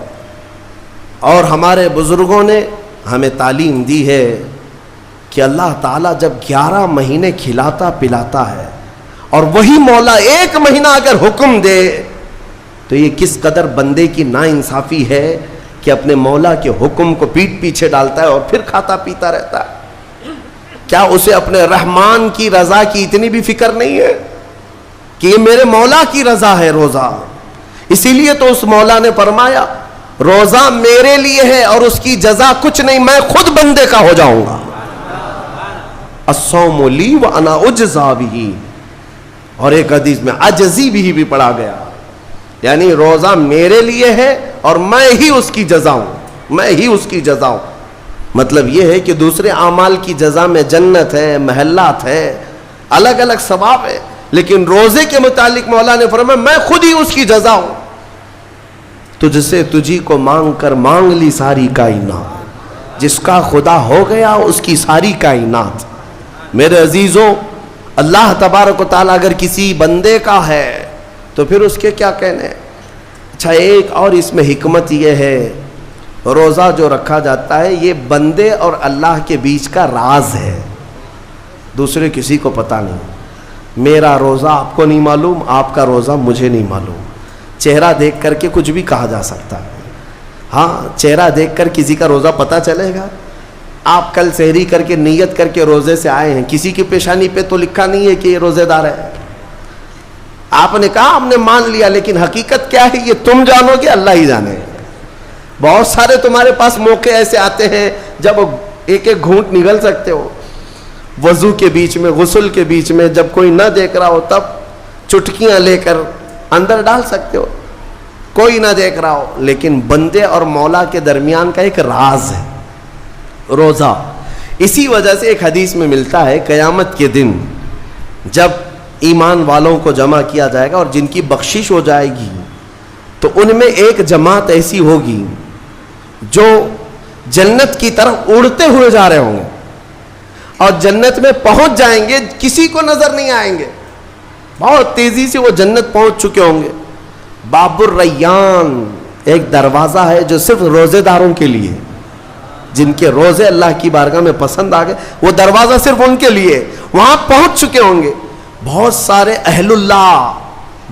Speaker 1: اور ہمارے بزرگوں نے ہمیں تعلیم دی ہے کہ اللہ تعالیٰ جب 11 مہینے کھلاتا پلاتا ہے اور وہی مولا 1 مہینہ اگر حکم دے تو یہ کس قدر بندے کی ناانصافی ہے کہ اپنے مولا کے حکم کو پیٹ پیچھے ڈالتا ہے اور پھر کھاتا پیتا رہتا ہے. کیا اسے اپنے رحمان کی رضا کی اتنی بھی فکر نہیں ہے کہ یہ میرے مولا کی رضا ہے روزہ؟ اسی لیے تو اس مولا نے فرمایا روزہ میرے لیے ہے اور اس کی جزا کچھ نہیں, میں خود بندے کا ہو جاؤں گا. الصوم لی وانا اجزا بہ. اور ایک حدیث میں عجزی بھی پڑھا گیا, یعنی روزہ میرے لیے ہے اور میں ہی اس کی جزا ہوں, میں ہی اس کی جزا ہوں. مطلب یہ ہے کہ دوسرے اعمال کی جزا میں جنت ہے, محلات ہے, الگ الگ ثواب ہے, لیکن روزے کے متعلق مولا نے فرمایا میں خود ہی اس کی جزا ہوں. تجھ سے تجھی کو مانگ کر مانگ لی ساری کائنات, جس کا خدا ہو گیا اس کی ساری کائنات. میرے عزیزوں, اللہ تبارک و تعالیٰ اگر کسی بندے کا ہے تو پھر اس کے کیا کہنے. اچھا, ایک اور اس میں حکمت یہ ہے, روزہ جو رکھا جاتا ہے یہ بندے اور اللہ کے بیچ کا راز ہے, دوسرے کسی کو پتہ نہیں. میرا روزہ آپ کو نہیں معلوم, آپ کا روزہ مجھے نہیں معلوم. چہرہ دیکھ کر کے کچھ بھی کہا جا سکتا ہے. ہاں, چہرہ دیکھ کر کسی کا روزہ پتہ چلے گا. آپ کل سحری کر کے نیت کر کے روزے سے آئے ہیں, کسی کی پیشانی پہ تو لکھا نہیں ہے کہ یہ روزے دار ہے. آپ نے کہا ہم نے مان لیا, لیکن حقیقت کیا ہے یہ تم جانو گے, اللہ ہی جانے. بہت سارے تمہارے پاس موقع ایسے آتے ہیں جب ایک ایک گھونٹ نگل سکتے ہو. وضو کے بیچ میں, غسل کے بیچ میں, جب کوئی نہ دیکھ رہا ہو تب چٹکیاں لے کر اندر ڈال سکتے ہو, کوئی نہ دیکھ رہا ہو. لیکن بندے اور مولا کے درمیان کا ایک راز ہے روزہ. اسی وجہ سے ایک حدیث میں ملتا ہے قیامت کے دن جب ایمان والوں کو جمع کیا جائے گا اور جن کی بخشش ہو جائے گی تو ان میں ایک جماعت ایسی ہوگی جو جنت کی طرف اڑتے ہوئے جا رہے ہوں گے اور جنت میں پہنچ جائیں گے, کسی کو نظر نہیں آئیں گے, بہت تیزی سے وہ جنت پہنچ چکے ہوں گے. باب الریان ایک دروازہ ہے جو صرف روزے داروں کے لیے, جن کے روزے اللہ کی بارگاہ میں پسند آ گئے, وہ دروازہ صرف ان کے لیے. وہاں پہنچ چکے ہوں گے, بہت سارے اہل اللہ,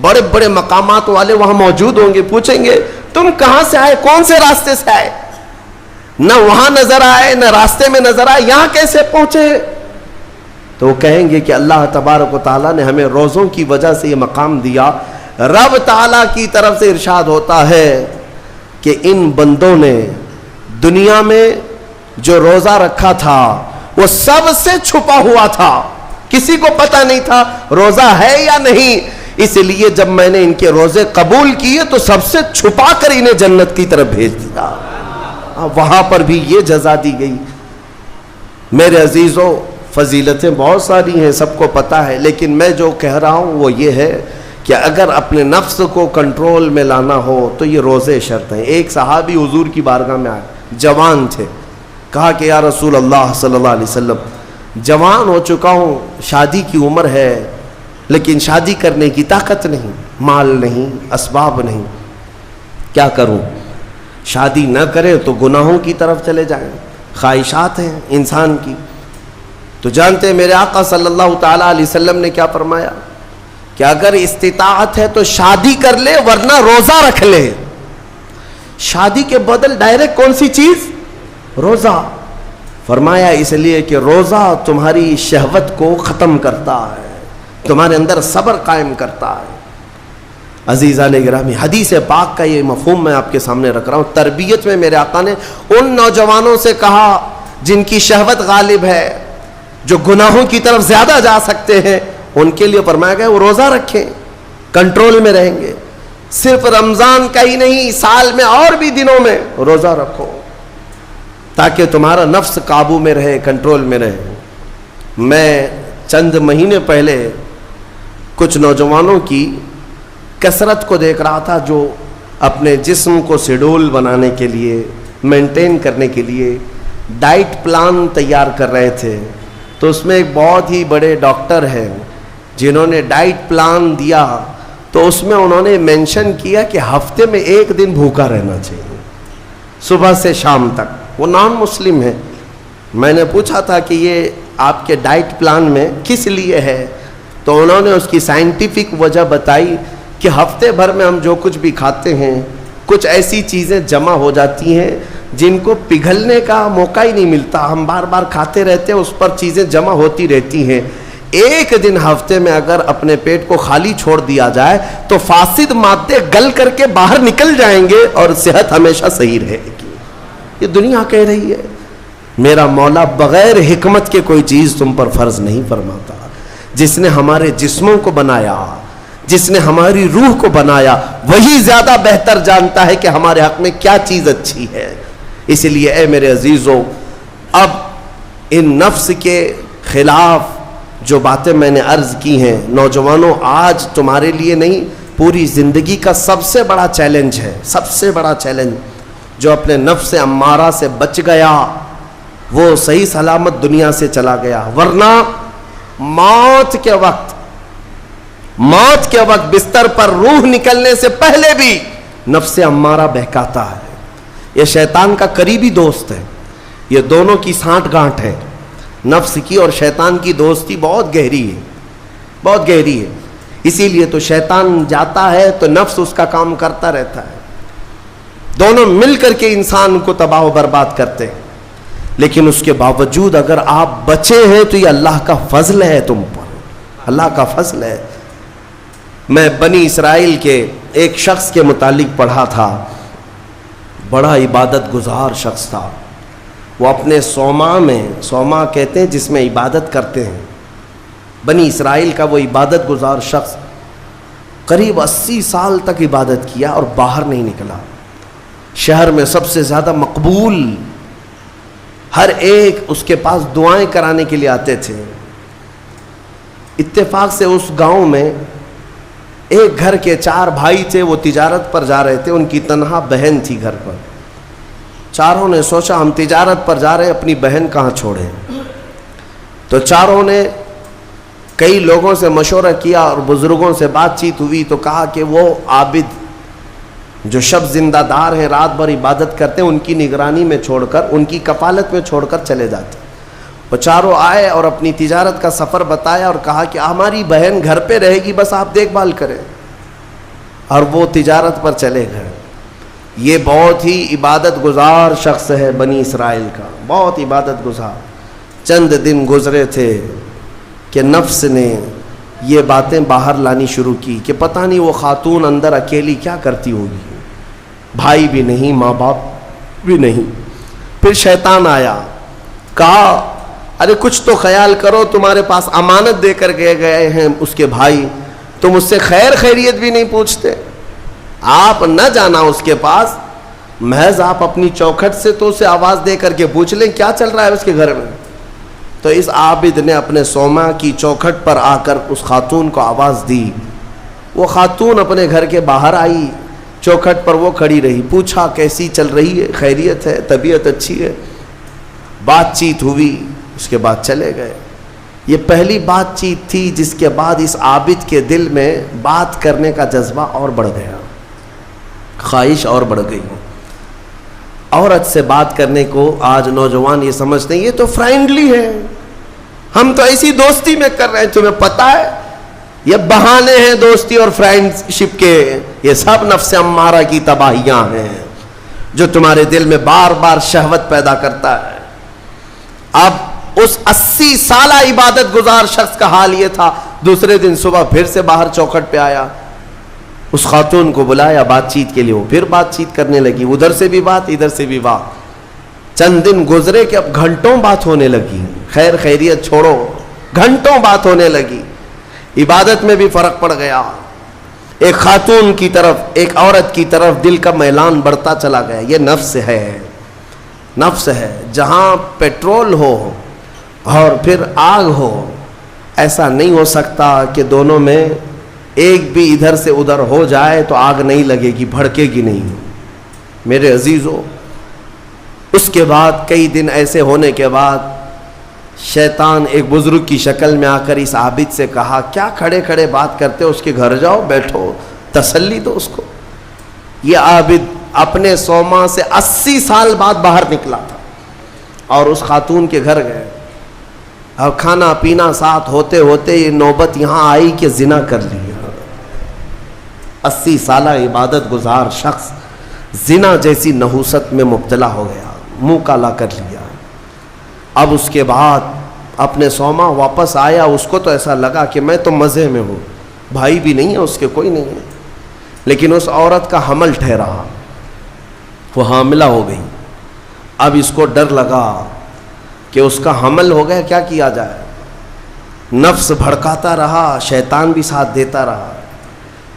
Speaker 1: بڑے بڑے مقامات والے وہاں موجود ہوں گے. پوچھیں گے تم کہاں سے آئے, کون سے راستے سے آئے؟ نہ وہاں نظر آئے نہ راستے میں نظر آئے, یہاں کیسے پہنچے؟ تو وہ کہیں گے کہ اللہ تبارک و تعالیٰ نے ہمیں روزوں کی وجہ سے یہ مقام دیا. رب تعالیٰ کی طرف سے ارشاد ہوتا ہے کہ ان بندوں نے دنیا میں جو روزہ رکھا تھا وہ سب سے چھپا ہوا تھا, کسی کو پتہ نہیں تھا روزہ ہے یا نہیں. اس لیے جب میں نے ان کے روزے قبول کیے تو سب سے چھپا کر انہیں جنت کی طرف بھیج دیا. وہاں پر بھی یہ جزا دی گئی. میرے عزیزوں, فضیلتیں بہت ساری ہیں, سب کو پتہ ہے, لیکن میں جو کہہ رہا ہوں وہ یہ ہے کہ اگر اپنے نفس کو کنٹرول میں لانا ہو تو یہ روزے شرط ہیں. ایک صحابی حضور کی بارگاہ میں آئے, جوان تھے, کہا کہ یا رسول اللہ صلی اللہ علیہ وسلم, جوان ہو چکا ہوں, شادی کی عمر ہے, لیکن شادی کرنے کی طاقت نہیں, مال نہیں, اسباب نہیں, کیا کروں؟ شادی نہ کرے تو گناہوں کی طرف چلے جائیں, خواہشات ہیں انسان کی. تو جانتے ہیں میرے آقا صلی اللہ تعالیٰ علیہ وسلم نے کیا فرمایا کہ اگر استطاعت ہے تو شادی کر لے ورنہ روزہ رکھ لے. شادی کے بدل ڈائریکٹ کون سی چیز؟ روزہ. فرمایا اس لیے کہ روزہ تمہاری شہوت کو ختم کرتا ہے, تمہارے اندر صبر قائم کرتا ہے. عزیزان گرامی, حدیث پاک کا یہ مفہوم میں آپ کے سامنے رکھ رہا ہوں. تربیت میں میرے آقا نے ان نوجوانوں سے کہا جن کی شہوت غالب ہے, جو گناہوں کی طرف زیادہ جا سکتے ہیں, ان کے لیے فرمایا گیا وہ روزہ رکھیں, کنٹرول میں رہیں گے. صرف رمضان کا ہی نہیں, سال میں اور بھی دنوں میں روزہ رکھو تاکہ تمہارا نفس قابو میں رہے, کنٹرول میں رہے. میں چند مہینے پہلے کچھ نوجوانوں کی کثرت کو دیکھ رہا تھا جو اپنے جسم کو شیڈول بنانے کے لیے, مینٹین کرنے کے لیے ڈائٹ پلان تیار کر رہے تھے. تو اس میں ایک بہت ہی بڑے ڈاکٹر ہیں جنہوں نے ڈائٹ پلان دیا, تو اس میں انہوں نے مینشن کیا کہ ہفتے میں ایک دن بھوکا رہنا چاہیے, صبح سے شام تک. وہ نان مسلم ہے. میں نے پوچھا تھا کہ یہ آپ کے ڈائٹ پلان میں کس لیے ہے, تو انہوں نے اس کی سائنٹیفک وجہ بتائی کہ ہفتے بھر میں ہم جو کچھ بھی کھاتے ہیں کچھ ایسی چیزیں جمع ہو جاتی ہیں جن کو پگھلنے کا موقع ہی نہیں ملتا, ہم بار بار کھاتے رہتے ہیں, اس پر چیزیں جمع ہوتی رہتی ہیں. ایک دن ہفتے میں اگر اپنے پیٹ کو خالی چھوڑ دیا جائے تو فاسد مادے گل کر کے باہر نکل جائیں گے اور صحت ہمیشہ صحیح رہے گی. یہ دنیا کہہ رہی ہے. میرا مولا بغیر حکمت کے کوئی چیز تم پر فرض نہیں فرماتا. جس نے ہمارے جسموں کو بنایا, جس نے ہماری روح کو بنایا, وہی زیادہ بہتر جانتا ہے کہ ہمارے حق میں کیا چیز اچھی ہے. اس لیے اے میرے عزیزوں, اب ان نفس کے خلاف جو باتیں میں نے عرض کی ہیں, نوجوانوں, آج تمہارے لیے نہیں پوری زندگی کا سب سے بڑا چیلنج ہے, سب سے بڑا چیلنج. جو اپنے نفس امارہ سے بچ گیا وہ صحیح سلامت دنیا سے چلا گیا, ورنہ موت کے وقت بستر پر روح نکلنے سے پہلے بھی نفس امارہ بہکاتا ہے. یہ شیطان کا قریبی دوست ہے. یہ دونوں کی سانٹھ گانٹھ ہے. نفس کی اور شیطان کی دوستی بہت گہری ہے, بہت گہری ہے. اسی لیے تو شیطان جاتا ہے تو نفس اس کا کام کرتا رہتا ہے. دونوں مل کر کے انسان کو تباہ و برباد کرتے ہیں. لیکن اس کے باوجود اگر آپ بچے ہیں تو یہ اللہ کا فضل ہے تم پر, اللہ کا فضل ہے. میں بنی اسرائیل کے ایک شخص کے متعلق پڑھا تھا, بڑا عبادت گزار شخص تھا. وہ اپنے صوما کہتے ہیں جس میں عبادت کرتے ہیں، بنی اسرائیل کا وہ عبادت گزار شخص قریب 80 سال تک عبادت کیا اور باہر نہیں نکلا. شہر میں سب سے زیادہ مقبول، ہر ایک اس کے پاس دعائیں کرانے کے لیے آتے تھے. اتفاق سے اس گاؤں میں ایک گھر کے 4 بھائی تھے، وہ تجارت پر جا رہے تھے، ان کی تنہا بہن تھی گھر پر. چاروں نے سوچا ہم تجارت پر جا رہے ہیں، اپنی بہن کہاں چھوڑیں. تو چاروں نے کئی لوگوں سے مشورہ کیا اور بزرگوں سے بات چیت ہوئی تو کہا کہ وہ عابد جو شب زندہ دار ہیں، رات بھر عبادت کرتے ہیں، ان کی نگرانی میں چھوڑ کر، ان کی کفالت میں چھوڑ کر چلے جاتے. وہ چاروں آئے اور اپنی تجارت کا سفر بتایا اور کہا کہ ہماری بہن گھر پہ رہے گی، بس آپ دیکھ بھال کریں. اور وہ تجارت پر چلے گئے. یہ بہت ہی عبادت گزار شخص ہے بنی اسرائیل کا، بہت عبادت گزار. چند دن گزرے تھے کہ نفس نے یہ باتیں باہر لانی شروع کی کہ پتہ نہیں وہ خاتون اندر اکیلی کیا کرتی ہوگی، بھائی بھی نہیں، ماں باپ بھی نہیں. پھر شیطان آیا، کہا ارے کچھ تو خیال کرو، تمہارے پاس امانت دے کر گئے ہیں اس کے بھائی، تم اس سے خیر خیریت بھی نہیں پوچھتے. آپ نہ جانا اس کے پاس، محض آپ اپنی چوکھٹ سے تو اسے آواز دے کر کے پوچھ لیں کیا چل رہا ہے اس کے گھر میں. تو اس عابد نے اپنے صوما کی چوکھٹ پر آ کر اس خاتون کو آواز دی. وہ خاتون اپنے گھر کے باہر آئی، چوکھٹ پر وہ کھڑی رہی، پوچھا کیسی چل رہی ہے، خیریت ہے، طبیعت اچھی ہے. بات چیت ہوئی، اس کے بعد چلے گئے. یہ پہلی بات چیت تھی جس کے بعد اس عابد کے دل میں بات کرنے کا جذبہ اور بڑھ گیا، خواہش اور بڑھ گئی. عورت سے بات کرنے کو آج نوجوان یہ سمجھتے ہیں یہ تو فرینڈلی ہے، ہم تو ایسی دوستی میں کر رہے ہیں. تمہیں پتہ ہے یہ بہانے ہیں دوستی اور فرینڈ شپ کے، یہ سب نفس امارہ کی تباہیاں ہیں جو تمہارے دل میں بار بار شہوت پیدا کرتا ہے. اب اس 80 سالہ عبادت گزار شخص کا حال یہ تھا. دوسرے دن صبح پھر سے باہر چوکھٹ پہ آیا، اس خاتون کو بلایا بات چیت کے لیے. وہ پھر بات چیت کرنے لگی، ادھر سے بھی بات ادھر سے بھی بات. چند دن گزرے کہ اب گھنٹوں بات ہونے لگی، خیر خیریت چھوڑو، گھنٹوں بات ہونے لگی. عبادت میں بھی فرق پڑ گیا. ایک خاتون کی طرف، ایک عورت کی طرف دل کا میلان بڑھتا چلا گیا. یہ نفس ہے، نفس ہے. جہاں پیٹرول ہو اور پھر آگ ہو، ایسا نہیں ہو سکتا کہ دونوں میں ایک بھی ادھر سے ادھر ہو جائے تو آگ نہیں لگے گی، بھڑکے گی نہیں. میرے عزیزو، اس کے بعد کئی دن ایسے ہونے کے بعد شیطان ایک بزرگ کی شکل میں آ کر اس عابد سے کہا کیا کھڑے کھڑے بات کرتے ہو، اس کے گھر جاؤ، بیٹھو، تسلی دو اس کو. یہ عابد اپنے صوما سے 80 سال بعد باہر نکلا تھا اور اس خاتون کے گھر گئے. اور کھانا پینا ساتھ ہوتے ہوتے یہ نوبت یہاں آئی کہ زنا کر لیا. 80 سالہ عبادت گزار شخص زنا جیسی نحوست میں مبتلا ہو گیا، منہ کالا کر لیا. اب اس کے بعد اپنے صوما واپس آیا. اس کو تو ایسا لگا کہ میں تو مزے میں ہوں، بھائی بھی نہیں ہے اس کے، کوئی نہیں ہے. لیکن اس عورت کا حمل ٹھہرا، وہ حاملہ ہو گئی. اب اس کو ڈر لگا کہ اس کا حمل ہو گیا، کیا کیا جائے. نفس بھڑکاتا رہا، شیطان بھی ساتھ دیتا رہا.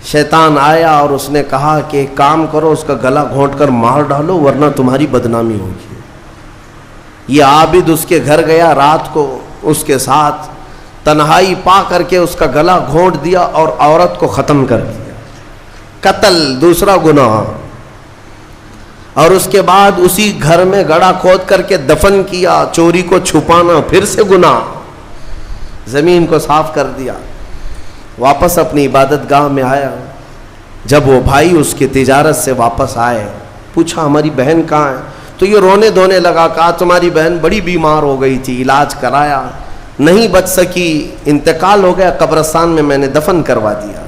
Speaker 1: شیطان آیا اور اس نے کہا کہ ایک کام کرو، اس کا گلا گھونٹ کر مار ڈالو ورنہ تمہاری بدنامی ہوگی. یہ عابد اس کے گھر گیا، رات کو اس کے ساتھ تنہائی پا کر کے اس کا گلا گھونٹ دیا اور عورت کو ختم کر دیا. قتل دوسرا گناہ. اور اس کے بعد اسی گھر میں گڑھا کھود کر کے دفن کیا. چوری کو چھپانا پھر سے گناہ. زمین کو صاف کر دیا. واپس اپنی عبادت گاہ میں آیا. جب وہ بھائی اس کی تجارت سے واپس آئے، پوچھا ہماری بہن کہاں ہے. تو یہ رونے دھونے لگا. کہا تمہاری بہن بڑی بیمار ہو گئی تھی، علاج کرایا، نہیں بچ سکی، انتقال ہو گیا، قبرستان میں میں نے دفن کروا دیا.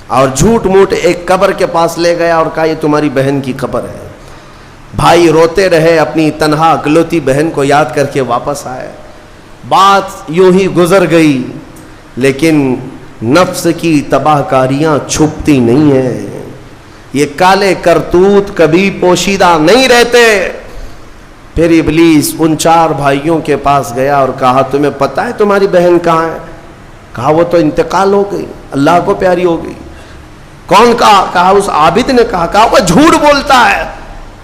Speaker 1: اور جھوٹ موٹ ایک قبر کے پاس لے گیا اور کہا یہ تمہاری بہن کی قبر ہے. بھائی روتے رہے، اپنی تنہا اکلوتی بہن کو یاد کر کے واپس آئے. بات یوں ہی گزر گئی، لیکن نفس کی تباہ کاریاں چھپتی نہیں ہیں. یہ کالے کرتوت کبھی پوشیدہ نہیں رہتے. پھر ابلیس ان 4 بھائیوں کے پاس گیا اور کہا تمہیں پتہ ہے تمہاری بہن کہاں ہے؟ کہا وہ تو انتقال ہو گئی، اللہ کو پیاری ہو گئی۔ کون کہا؟ کہا اس عابد نے کہا وہ جھوٹ بولتا ہے،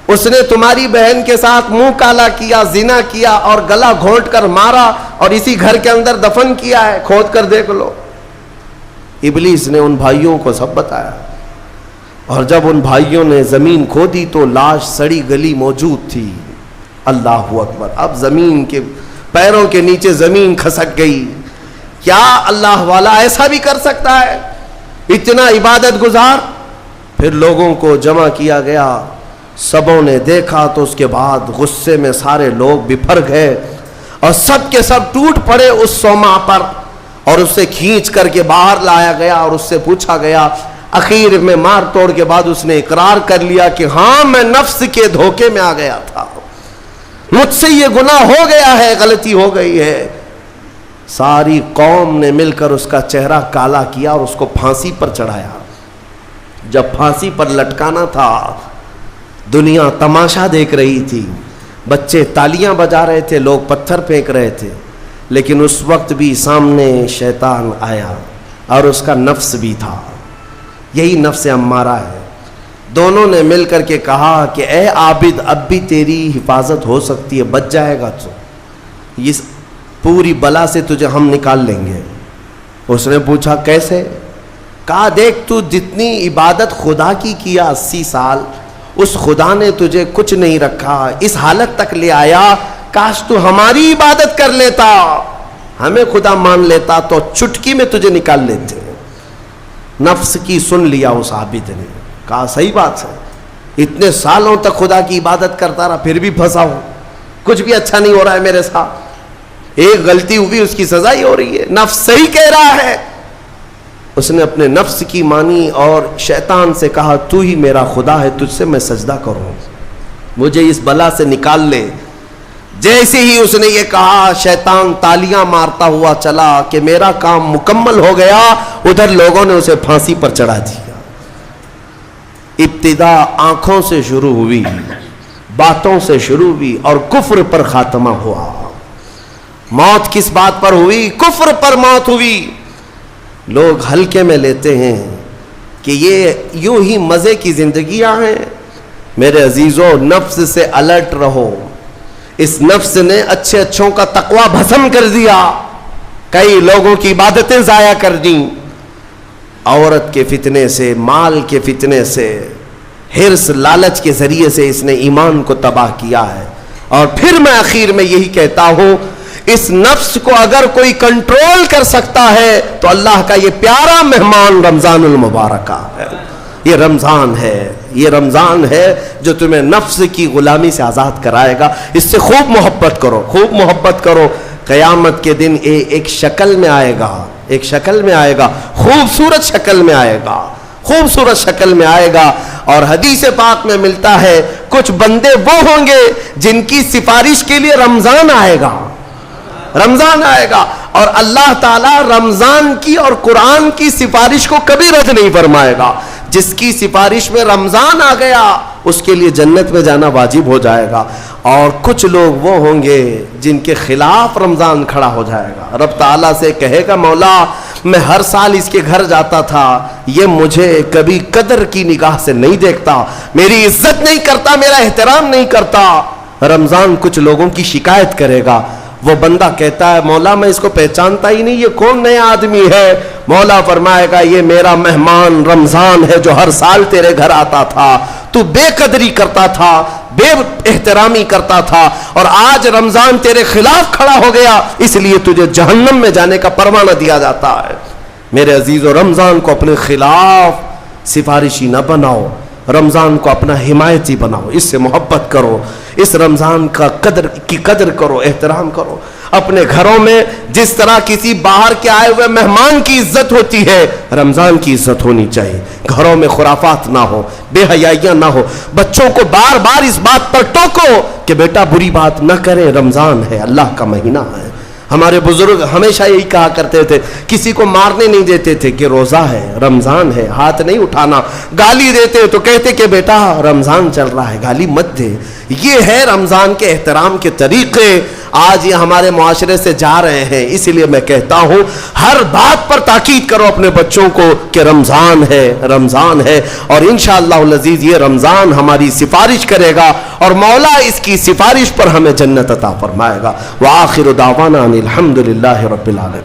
Speaker 1: اس نے تمہاری بہن کے ساتھ منہ کالا کیا، زنا کیا اور گلا گھونٹ کر مارا اور اسی گھر کے اندر دفن کیا ہے، کھود کر دیکھ لو۔ ابلیس نے ان بھائیوں کو سب بتایا، اور جب ان بھائیوں نے زمین کھودی تو لاش سڑی گلی موجود تھی۔ اللہ اکبر! اب زمین کے پیروں کے نیچے زمین کھسک گئی۔ کیا اللہ والا ایسا بھی کر سکتا ہے؟ اتنا عبادت گزار؟ پھر لوگوں کو جمع کیا گیا، سبوں نے دیکھا تو اس کے بعد غصے میں سارے لوگ بپھر گئے اور سب کے سب ٹوٹ پڑے اس سوما پر، اور اسے کھینچ کر کے باہر لایا گیا اور اس سے پوچھا گیا۔ اخیر میں مار توڑ کے بعد اس نے اقرار کر لیا کہ ہاں میں نفس کے دھوکے میں آ گیا تھا، مجھ سے یہ گناہ ہو گیا ہے، غلطی ہو گئی ہے۔ ساری قوم نے مل کر اس کا چہرہ کالا کیا اور اس کو پھانسی پر چڑھایا۔ جب پھانسی پر لٹکانا تھا دنیا تماشا دیکھ رہی تھی، بچے تالیاں بجا رہے تھے، لوگ پتھر پھینک رہے تھے، لیکن اس وقت بھی سامنے شیطان آیا اور اس کا نفس بھی تھا، یہی نفس امارہ ہے۔ دونوں نے مل کر کے کہا کہ اے عابد اب بھی تیری حفاظت ہو سکتی ہے، بچ جائے گا تو اس پوری بلا سے تجھے ہم نکال لیں گے۔ اس نے پوچھا کیسے؟ کہا دیکھ تو جتنی عبادت خدا کی کیا 80 سال، اس خدا نے تجھے کچھ نہیں رکھا، اس حالت تک لے آیا، کاش تو ہماری عبادت کر لیتا، ہمیں خدا مان لیتا تو چٹکی میں تجھے نکال لیتے۔ نفس کی سن لیا اس عابد نے، کہا صحیح بات ہے، اتنے سالوں تک خدا کی عبادت کرتا رہا پھر بھی پھنسا ہوں، کچھ بھی اچھا نہیں ہو رہا ہے میرے ساتھ، ایک غلطی ہوئی اس کی سزا ہی ہو رہی ہے، نفس صحیح کہہ رہا ہے۔ اس نے اپنے نفس کی مانی اور شیطان سے کہا تو ہی میرا خدا ہے، تجھ سے میں سجدہ کروں، مجھے اس بلا سے نکال لے۔ جیسے ہی اس نے یہ کہا شیطان تالیاں مارتا ہوا چلا کہ میرا کام مکمل ہو گیا، ادھر لوگوں نے اسے پھانسی پر چڑھا دیا۔ ابتدا آنکھوں سے شروع ہوئی، باتوں سے شروع ہوئی اور کفر پر خاتمہ ہوا۔ موت کس بات پر ہوئی؟ کفر پر موت ہوئی۔ لوگ ہلکے میں لیتے ہیں کہ یہ یوں ہی مزے کی زندگیاں ہیں۔ میرے عزیزوں نفس سے الرٹ رہو، اس نفس نے اچھے اچھوں کا تقوی بھسم کر دیا، کئی لوگوں کی عبادتیں ضائع کر دیں، عورت کے فتنے سے، مال کے فتنے سے، حرص لالچ کے ذریعے سے اس نے ایمان کو تباہ کیا ہے۔ اور پھر میں آخر میں یہی کہتا ہوں اس نفس کو اگر کوئی کنٹرول کر سکتا ہے تو اللہ کا یہ پیارا مہمان رمضان المبارکہ ہے، یہ رمضان ہے، یہ رمضان ہے جو تمہیں نفس کی غلامی سے آزاد کرائے گا۔ اس سے خوب محبت کرو، خوب محبت کرو، قیامت کے دن ایک شکل میں آئے گا، ایک شکل میں آئے گا، خوبصورت شکل میں آئے گا، خوبصورت شکل میں آئے گا۔ اور حدیث پاک میں ملتا ہے کچھ بندے وہ ہوں گے جن کی سفارش کے لیے رمضان آئے گا، رمضان آئے گا، اور اللہ تعالیٰ رمضان کی اور قرآن کی سفارش کو کبھی رد نہیں فرمائے گا۔ جس کی سفارش میں رمضان آ گیا اس کے لیے جنت میں جانا واجب ہو جائے گا، اور کچھ لوگ وہ ہوں گے جن کے خلاف رمضان کھڑا ہو جائے گا۔ رب تعالیٰ سے کہے گا مولا میں ہر سال اس کے گھر جاتا تھا، یہ مجھے کبھی قدر کی نگاہ سے نہیں دیکھتا، میری عزت نہیں کرتا، میرا احترام نہیں کرتا۔ رمضان کچھ لوگوں کی شکایت کرے گا، وہ بندہ کہتا ہے مولا میں اس کو پہچانتا ہی نہیں، یہ کون نیا آدمی ہے؟ مولا فرمائے گا یہ میرا مہمان رمضان ہے جو ہر سال تیرے گھر آتا تھا، تو بے قدری کرتا تھا، بے احترامی کرتا تھا، اور آج رمضان تیرے خلاف کھڑا ہو گیا، اس لیے تجھے جہنم میں جانے کا پروانہ دیا جاتا ہے۔ میرے عزیزو رمضان کو اپنے خلاف سفارشی نہ بناؤ، رمضان کو اپنا حمایتی بناؤ، اس سے محبت کرو، اس رمضان کا قدر کرو، احترام کرو۔ اپنے گھروں میں جس طرح کسی باہر کے آئے ہوئے مہمان کی عزت ہوتی ہے رمضان کی عزت ہونی چاہیے۔ گھروں میں خرافات نہ ہو، بے حیائیاں نہ ہو، بچوں کو بار بار اس بات پر ٹوکو کہ بیٹا بری بات نہ کریں، رمضان ہے، اللہ کا مہینہ ہے، ہمارے بزرگ ہمیشہ یہی کہا کرتے تھے, کسی کو مارنے نہیں دیتے تھے کہ روزہ ہے, رمضان ہے, ہاتھ نہیں اٹھانا. گالی دیتے تو کہتے کہ بیٹا رمضان چل رہا ہے, گالی مت دے. یہ ہے رمضان کے احترام کے طریقے. آج یہ ہمارے معاشرے سے جا رہے ہیں. اسی لیے میں کہتا ہوں ہر بات پر تاکید کرو اپنے بچوں کو کہ رمضان ہے, رمضان ہے, اور انشاءاللہ العزیز یہ رمضان ہماری سفارش کرے گا اور مولا اس کی سفارش پر ہمیں جنت عطا فرمائے گا. وآخر دعوانا ان الحمدللہ رب العالمین.